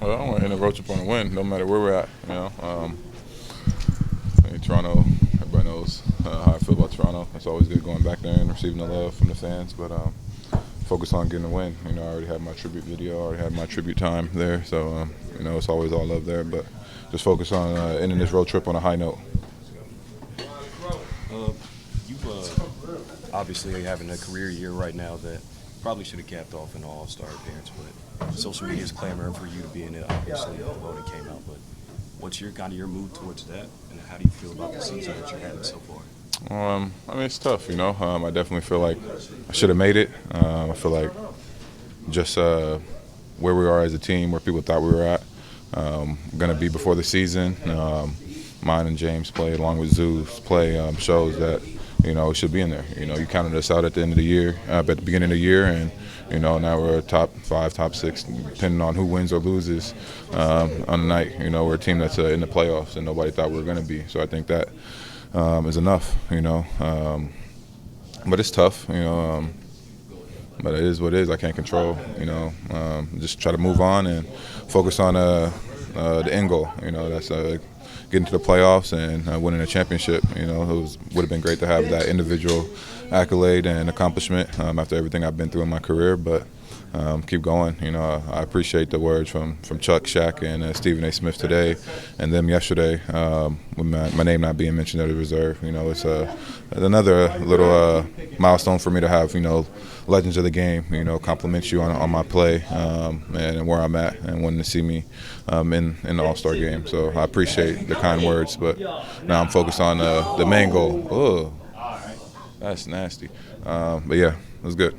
Well, I want to end the road trip on a win, no matter where we're at. I think Toronto, everybody knows how I feel about Toronto. It's always good going back there and receiving the love from the fans, but focus on getting a win. I already had my tribute video, I already had my tribute time there, so it's always all love there. But just focus on ending this road trip on a high note. You obviously having a career year right now that probably should have capped off an All-Star appearance, but social media is clamoring for you to be in it. Obviously, the voting came out, but what's your mood towards that, and how do you feel about the season that you're having so far? It's tough, I definitely feel like I should have made it. I feel like just where we are as a team, where people thought we were at, going to be before the season. Mine and James' play, along with Zoo's play, shows that it should be in there. You counted us out at the end of the year, at the beginning of the year, and now we're top 5, top 6, depending on who wins or loses on the night. We're a team that's in the playoffs, and nobody thought we were going to be. So I think that is enough. But it's tough. But it is what it is. I can't control. Just try to move on and focus on the end goal. That's getting to the playoffs and winning a championship. Would have been great to have that individual accolade and accomplishment after everything I've been through in my career. But keep going. I appreciate the words from Chuck, Shaq, and Stephen A. Smith today, and them yesterday with my name not being mentioned as a reserve. It's another little milestone for me to have. Legends of the game. Compliment you on my play and where I'm at, and wanting to see me in the All-Star game. So I appreciate the kind words, but now I'm focused on the main goal. Oh, that's nasty. But yeah, it was good.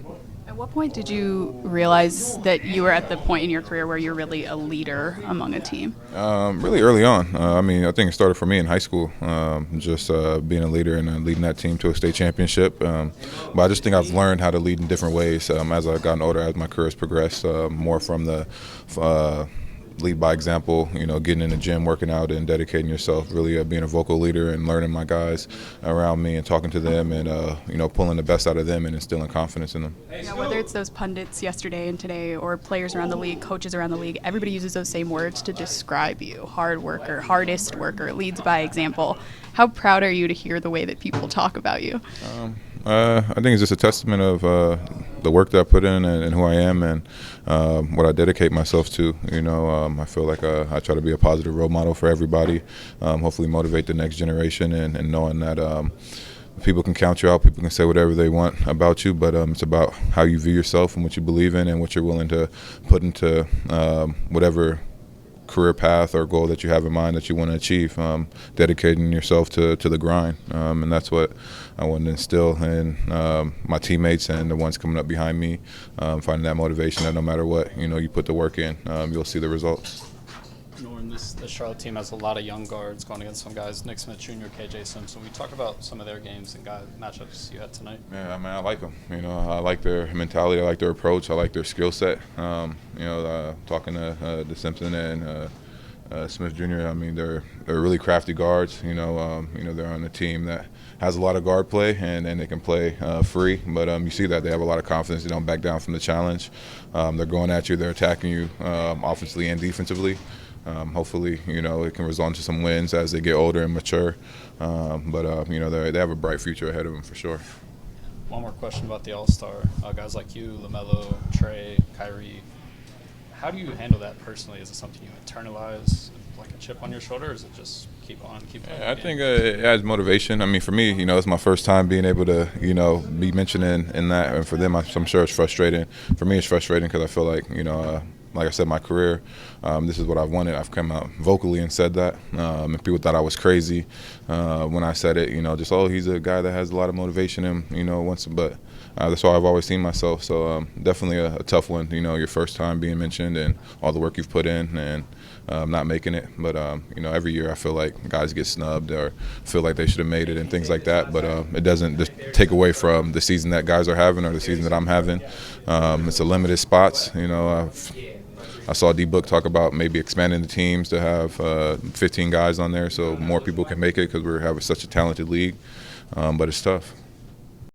At what point did you realize that you were at the point in your career where you're really a leader among a team? Really early on. I think it started for me in high school, just being a leader and leading that team to a state championship. But I just think I've learned how to lead in different ways as I've gotten older, as my career has progressed, more from the lead by example, getting in the gym, working out, and dedicating yourself, really being a vocal leader and learning my guys around me and talking to them and, pulling the best out of them and instilling confidence in them. Whether it's those pundits yesterday and today or players around the league, coaches around the league, everybody uses those same words to describe you. Hard worker, hardest worker, leads by example. How proud are you to hear the way that people talk about you? I think it's just a testament of the work that I put in and who I am and what I dedicate myself to. I feel like I try to be a positive role model for everybody, hopefully motivate the next generation and knowing that people can count you out, people can say whatever they want about you, but it's about how you view yourself and what you believe in and what you're willing to put into whatever career path or goal that you have in mind that you want to achieve, dedicating yourself to the grind, and that's what I want to instill in my teammates and the ones coming up behind me, finding that motivation that no matter what you put the work in, you'll see the results. Norman, the Charlotte team has a lot of young guards going against some guys, Nick Smith Jr., KJ Simpson. We talk about some of their games and matchups you had tonight. Yeah, I like them. I like their mentality. I like their approach. I like their skill set. Talking to Simpson and Smith Jr., they're really crafty guards. They're on a team that has a lot of guard play and they can play free. But you see that they have a lot of confidence. They don't back down from the challenge. They're going at you. They're attacking you offensively and defensively. Hopefully, it can result into some wins as they get older and mature. But they have a bright future ahead of them for sure. One more question about the All-Star. Guys like you, LaMelo, Trey, Kyrie. How do you handle that personally? Is it something you internalize, like a chip on your shoulder, or is it just keep on? I think it adds motivation. For me, it's my first time being able to, be mentioned in that. And for them, I'm sure it's frustrating. For me, it's frustrating because I feel like I said, my career, this is what I've wanted. I've come out vocally and said that. And people thought I was crazy when I said it, he's a guy that has a lot of motivation and, but that's how I've always seen myself. So definitely a tough one, your first time being mentioned and all the work you've put in and not making it. But, every year I feel like guys get snubbed or feel like they should have made it and things like that. But it doesn't just take away from the season that guys are having or the season that I'm having. It's a limited spots, I saw D-Book talk about maybe expanding the teams to have 15 guys on there so more people can make it because we have such a talented league. But it's tough.